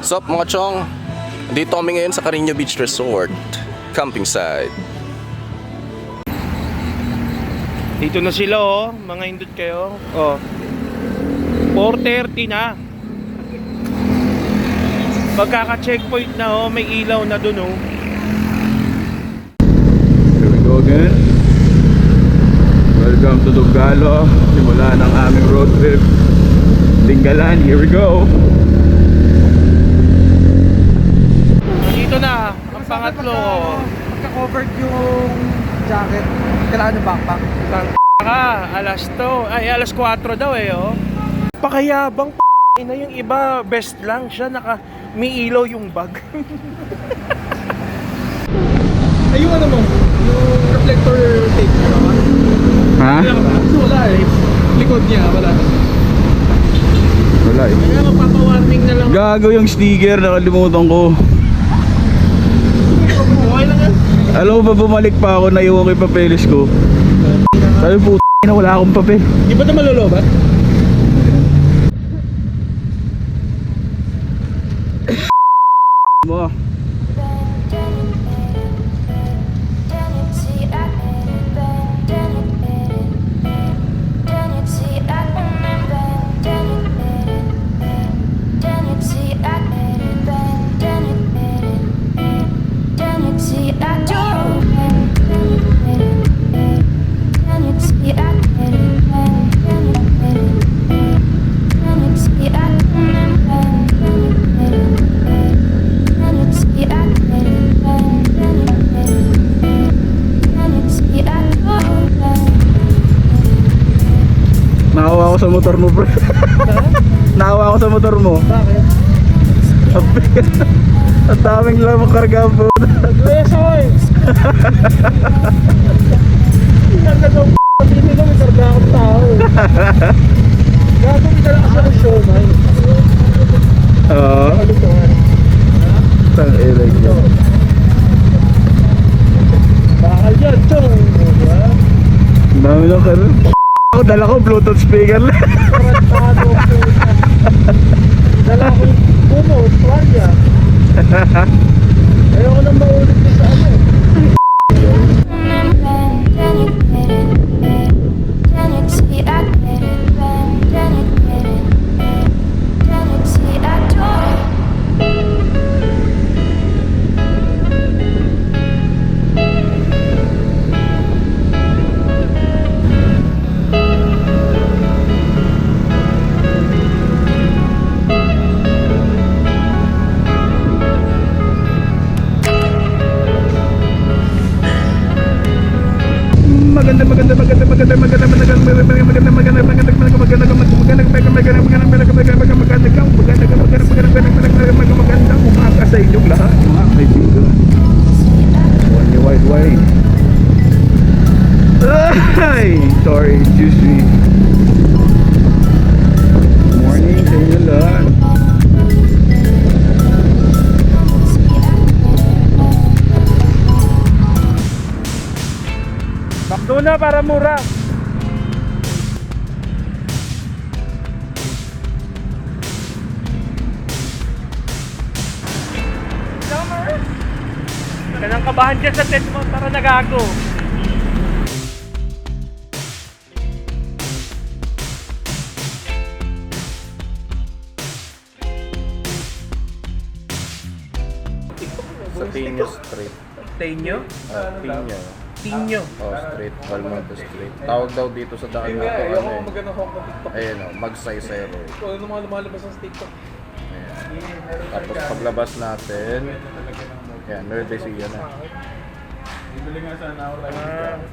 Sup mga chong? Dito kami ngayon sa Carino Beach Resort, camping site. Dito na sila oh, mga indot kayo. Oh. 4:30 na. Pagkaka-checkpoint na oh, may ilaw na dun oh. Here we go again. Welcome to Dugalo. Simula ng aming road trip. Tinggalan, here we go. Dito na, ang pangatlo. Pagka-covered yung jacket, kailangan ng backpack. Alas 4 daw eh oh. Pakayabang na yung iba, best lang siya, may ilaw yung bag. Ay, yung ano mo, yung reflector tape mo naman. Ha? Wala eh. Likod niya, wala. Wala eh. Kaya magpapawarning na lang. Gago yung sticker, nakalimutan ko. Okay lang yan. Alam mo ba, bumalik pa ako, naiwan ko yung papeles ko. Sabi po, na wala akong papel. Di ba ito malolobat? Mo. Naawa ako sa motor mo, bro. Naawa ako sa motor mo. Bakit? Ang daming lang makarga po. Beso eh! Karga daw hindi daw may karga akong tao eh. Gagawin ka lang kasi ng show, man. Oo. Ano to? Tang ilay ko. Bakal dyan, chong. Diba? Ang dami lang ka rin. Ako dala ko Bluetooth speaker lang. Tarantado ko. Dala ko yung puno, tuwalya. Ayoko nang maulit ko sa ano. Magandang umaga sa inyong lahat, mga kaibigan. Wide wide. Ay, sorry, excuse me. Morning sa inyo lahat. Bakdo na para mura. Kanang kabahan dyan sa tent mo para nagago. Sa Tinyo Street. Tenyo? Tinyo. Tinyo. Oh, street. Balmonte Street. Tawag daw dito sa daan na ito. Ayoko magandang hawak ng TikTok. Ayun o, Magsaysay Road. Kung ano mga lumalabas sa TikTok. Ayan. Tapos paglabas natin, yan, Nerdessia na. Bibili nga sana ako lang.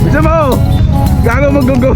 Bisa mo! Gago mag-go-go!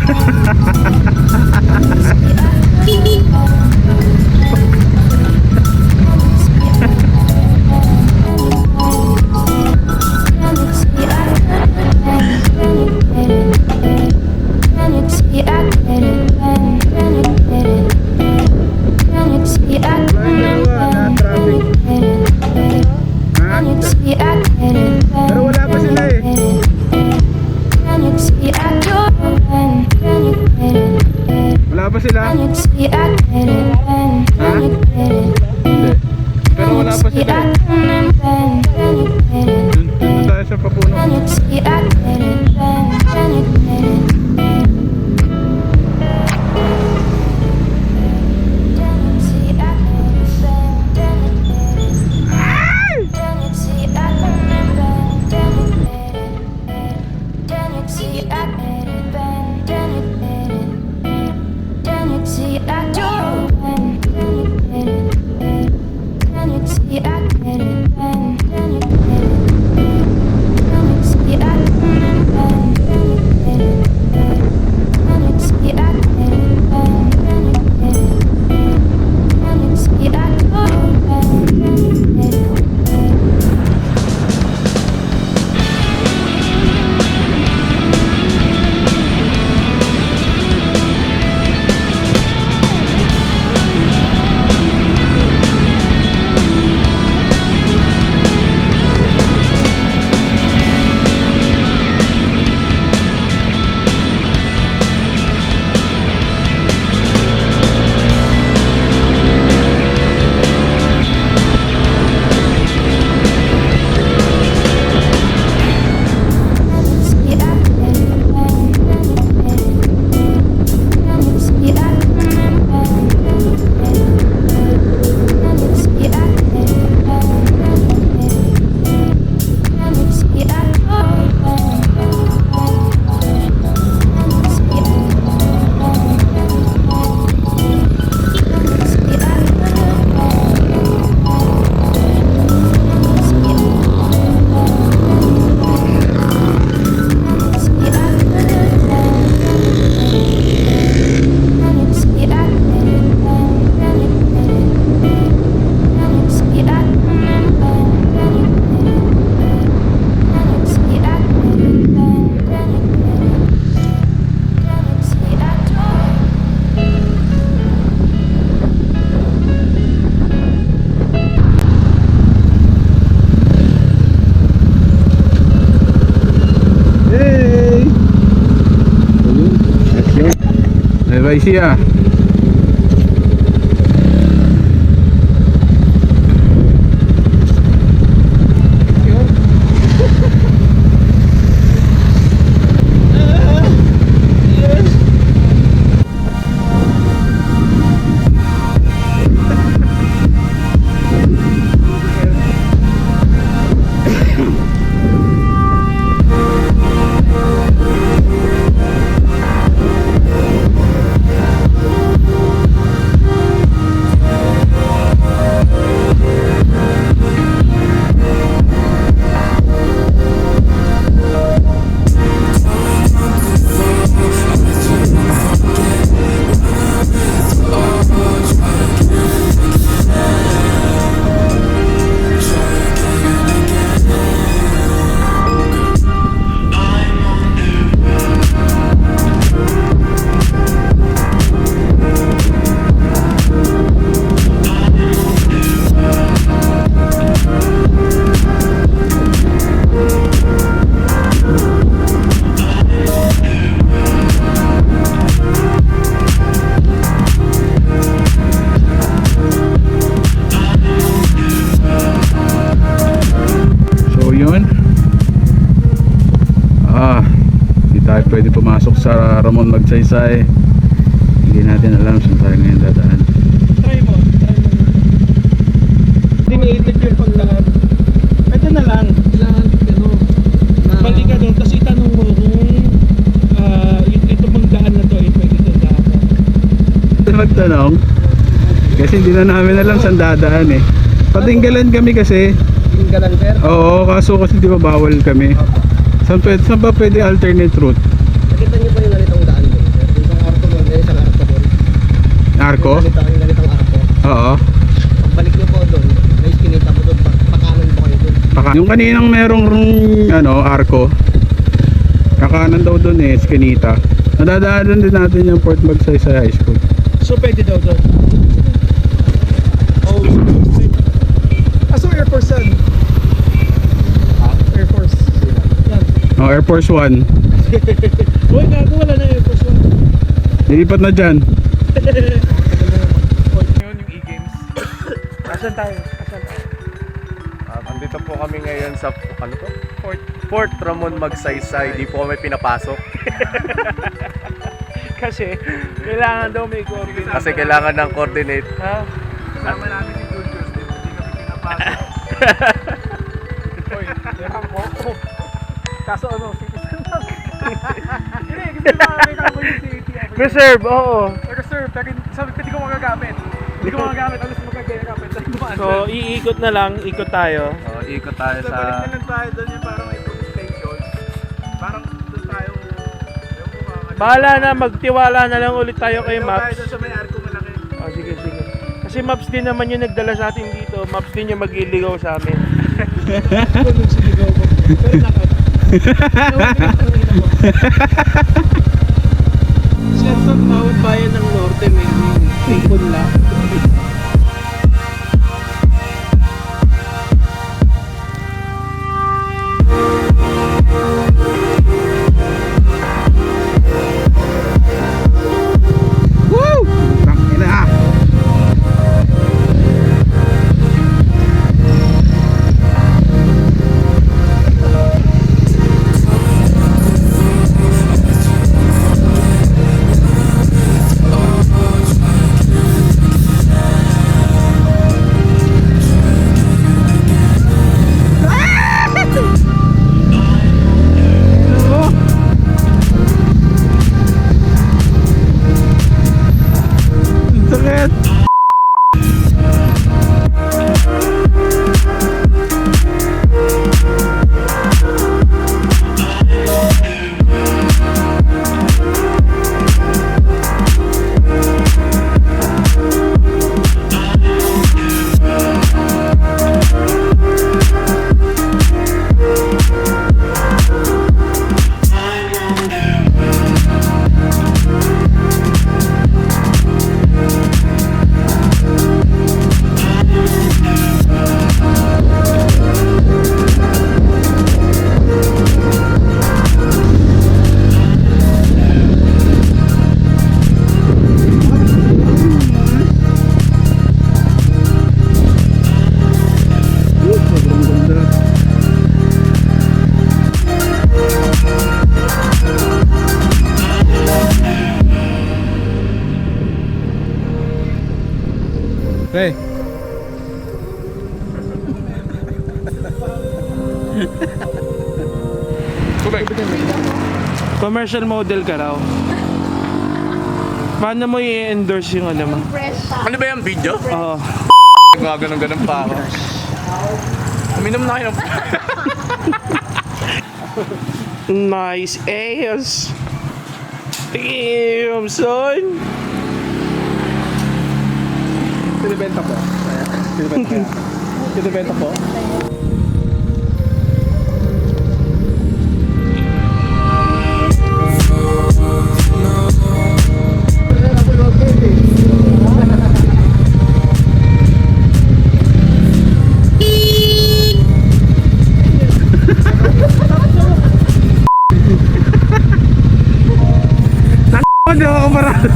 FIC ah. Pwede pumasok sa Ramon Magsaysay. Hindi natin alam saan tayo ngayon dadaan. Try mo. Diniitit yung pagdaan. Ito na lang. Kailangan balik ka doon, tapos itanong mo kung ito bang daan na to ay pwede ito daan. Magtanong kasi hindi na namin alam saan dadaan eh. Patinggalan kami kasi. Tinggalan sir? Oo, kaso kasi di ba bawal kami. Saan ba pwede alternate route? Nakita niyo ba yung ganitong daan doon sir? Isang arko doon, isang arko doon. Arko? Yung ganitong arko. Oo. Pagbalik niyo po doon, may iskinita po doon, pakanan po kayo doon. Yung kaninang merong arko. Kakanan daw doon eh, Eskinita. Nadadaanan din natin yung Port Magsaysay High School. So pwede daw doon? Oh. So Air Force yan? Air Force. Yan. Oh, Air Force 1. Uy, gago, wala na Air Force 1. Nilipat na dyan. Yun yung e-games. Asan tayo? Andito po kami ngayon sa ano to? Fort Ramon Magsaysay. Di po kami pinapasok Kasi kailangan daw may coordinate. kasi kailangan ng coordinate. Ha? Kasama namin si Julius, hindi kami pinapasok. Hoy, yaman ko. Kaso ano, citizen lang. Hindi, kasi makakita ko yung city. Reserve, oo. Reserve, pero sabi ko hindi ko magagamit. Hindi ko magagamit, alas magagamit. So, iikot na lang, ikot tayo. Ikot tayo So, balik na lang tayo doon yung parang may police station. Parang doon tayo, Bahala na, magtiwala na lang ulit tayo kay tayo Maps. doon sa may arko malaki. Oh, sige. Kasi Maps din naman yung nagdala sa atin dito. Maps din yung mag-iligaw sa amin. Ako nung sinigaw ko. Pero nakat. Sense of Mount Bayan ng Norte, may punla. Woo! Tangina. Hey. Commercial model ka raw. Paano mo i-endorse yung ano mo? Ano ba yung video? Oo. Ganun pa ako. Uminom na kayo ng... Nice ass. Damn, son. Pinibenta po. Pinibenta po. Hindi ako kamarada.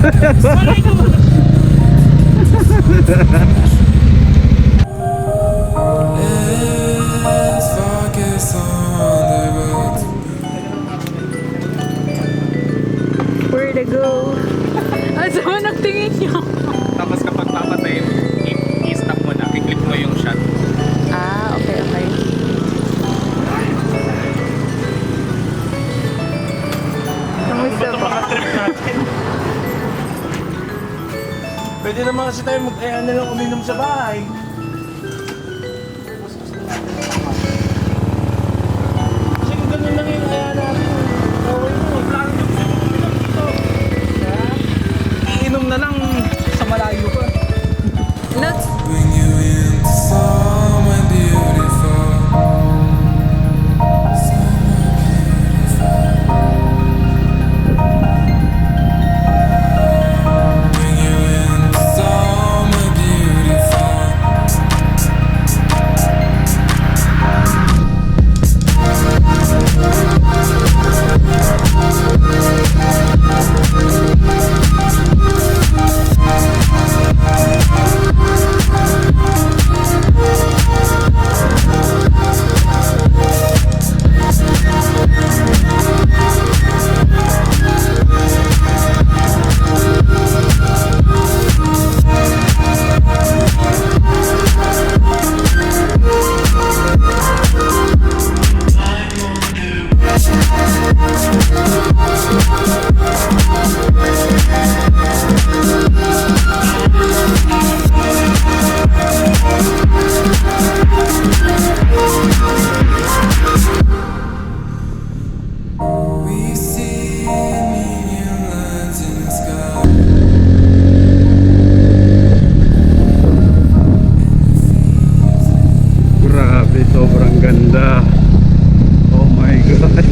Let's focus on the road. Where to go? Asa mo nagtingin niyo? Tapos kapag papatay, i-stop mo na. I-click mo yung shot. Ah, okay, okay. Kamusta po? Pwede naman kasi tayo mag-aya na lang uminom sa bahay. Kasi kung ganun lang yung aya natin, okay mo. Iinom na lang sa malayo pa. Let's Bring you into somewhere beautiful. Bring you into somewhere beautiful. We see million lines in the sky. Grabe, sobrang ganda. Oh my God.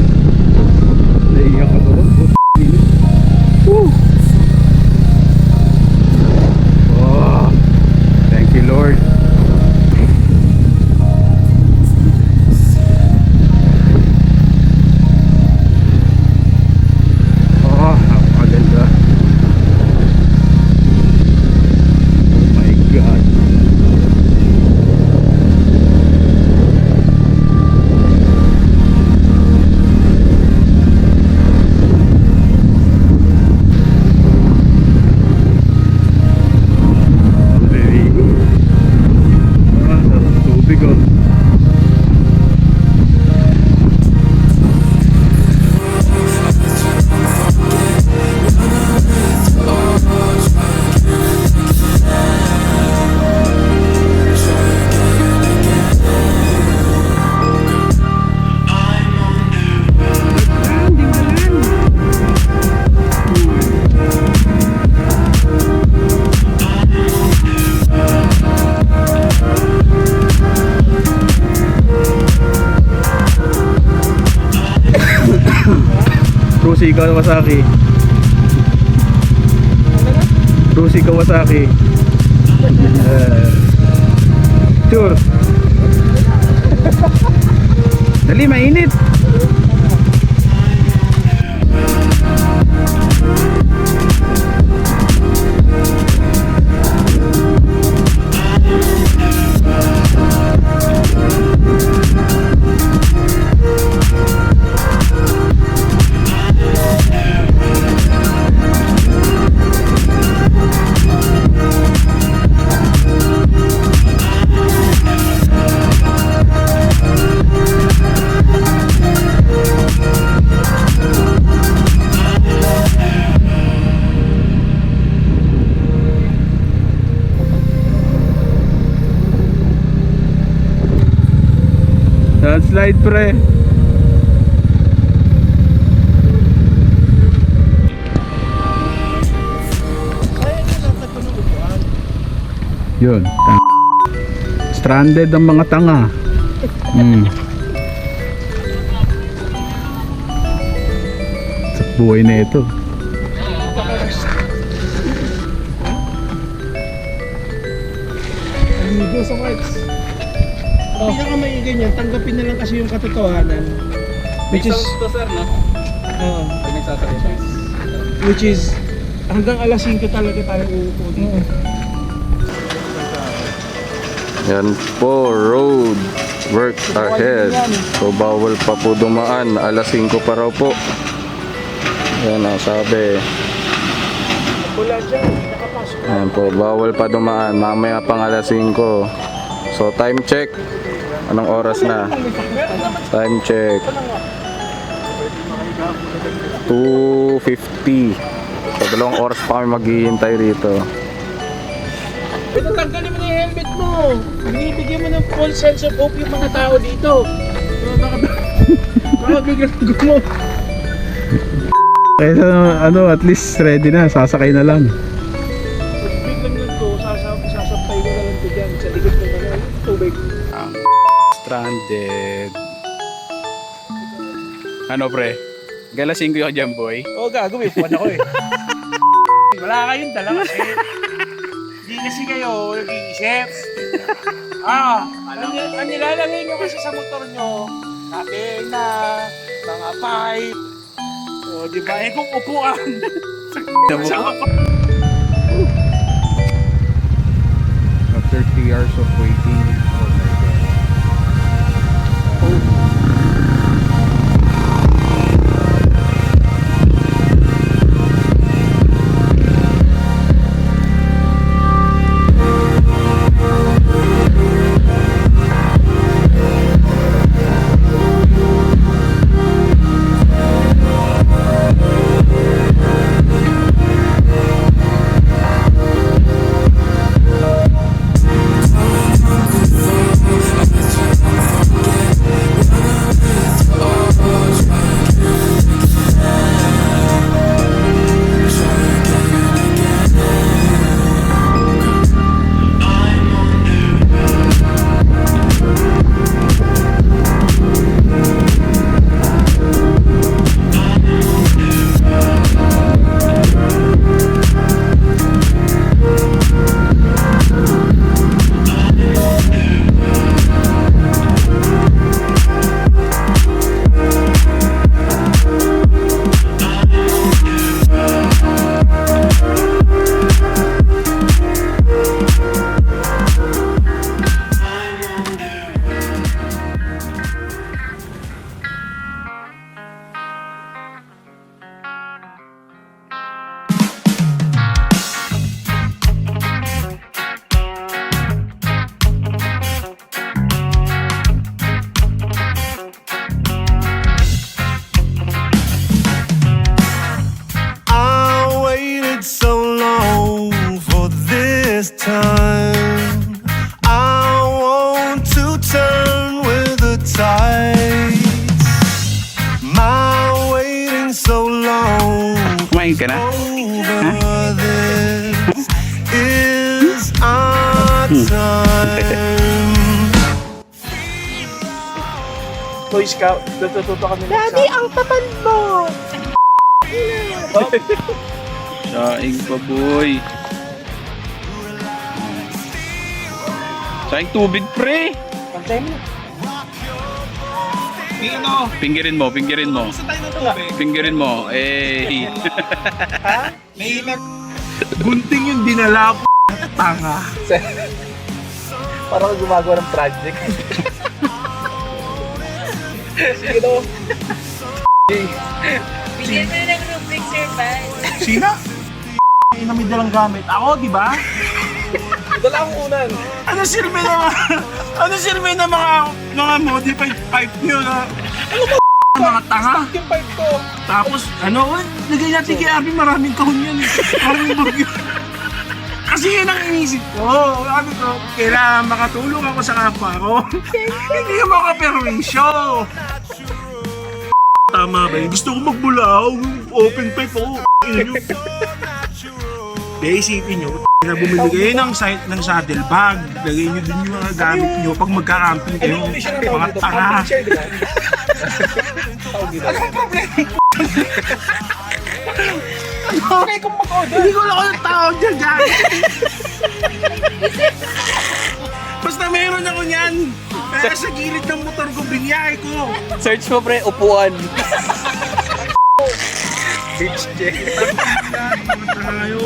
Naiyak ako. Woo! Oh, thank you, Lord. Oh, napakaganda. Oh my God. Maliligo. Ah, sarap tubig oh. Rusi Kawasaki. Rusi Kawasaki. Sure. Dali, mainit. Slide pre. Yun. Stranded ang mga tanga. Sa buhay na ito. Amigo sa Marks. Pinakamaingay niyan, tanggapin na lang kasi yung katotohanan. Which is, Oo. Which is, hanggang alas 5 talaga tayo uupo dito. Yan po, road work ahead. So bawal pa po dumaan, alas 5 pa raw po. Yan ang sabi. Wala dyan, nakapasok. Yan po, bawal pa dumaan, mamaya pang alas 5. So time check. Anong oras na? Time check. 2:50. So 2 oras pa kami maghihintay rito. Ito, tanggalin mo na yung helmet mo. Binibigyan mo ng full sense of hope yung mga tao dito. Baka biglang gumo. Kaya ano, at least ready na, sasakay na lang. Biglang nagko, sasampay ko na lang ito dyan sa likod ng tubig. Stranded. Ano pre? Galasing ko yung dyan boy. Oo, gago, may puwan ako eh. Wala kayong dala kasi. Hindi kasi kayo nag-iisip. Ang nilalagay nyo kasi sa motor nyo, nakena, mga pipe, o di ba? Eh kung upuan. After 3 hours of waiting. Oh my God. Kumain ka na? Boy Scout, natututo kami ng Daddy, ang tapan mo! Saing pa boy. Saing tubig pre. Pantay mo. Pinggirin mo, pinggirin mo. Gusto tayo na ito Pinggirin mo. Eh. Ha? May gunting yung dinala ko. Tanga. Parang gumagawa ng project. Sige daw. Bigyan mo na ng rubric, Sir Baz. Sino? Yung may dalang gamit. Ako, di ba? Dala akong unan. Ano silbi na mga modified pipe nyo na mga tanga? Yung pipe ko. Tapos, lagay natin kay Abby, maraming kahon yan. Maraming bagyo. Kasi yun ang inisip ko. Sabi ko, kailangan makatulong ako sa kapwa ko. Hindi yung makaperwisyo. Tama ba yun? Gusto ko magbulaw. Open pipe ako. Kaya isipin nyo, na bumili kayo ng saddle bag. Lagay nyo din yung mga gamit nyo pag magka-camping kayo. Mga tanga. Okay kung mag-order. Hindi ko lang ako ng tao dyan, guys. Basta meron ako niyan. Kaya sa gilid ng motor ko, binyahe ko. Search mo pre, upuan. Tayo.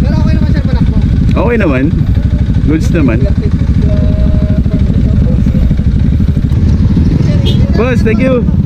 Pero okay naman sir, palakbo. Okay naman. Goods naman. Boss, thank you.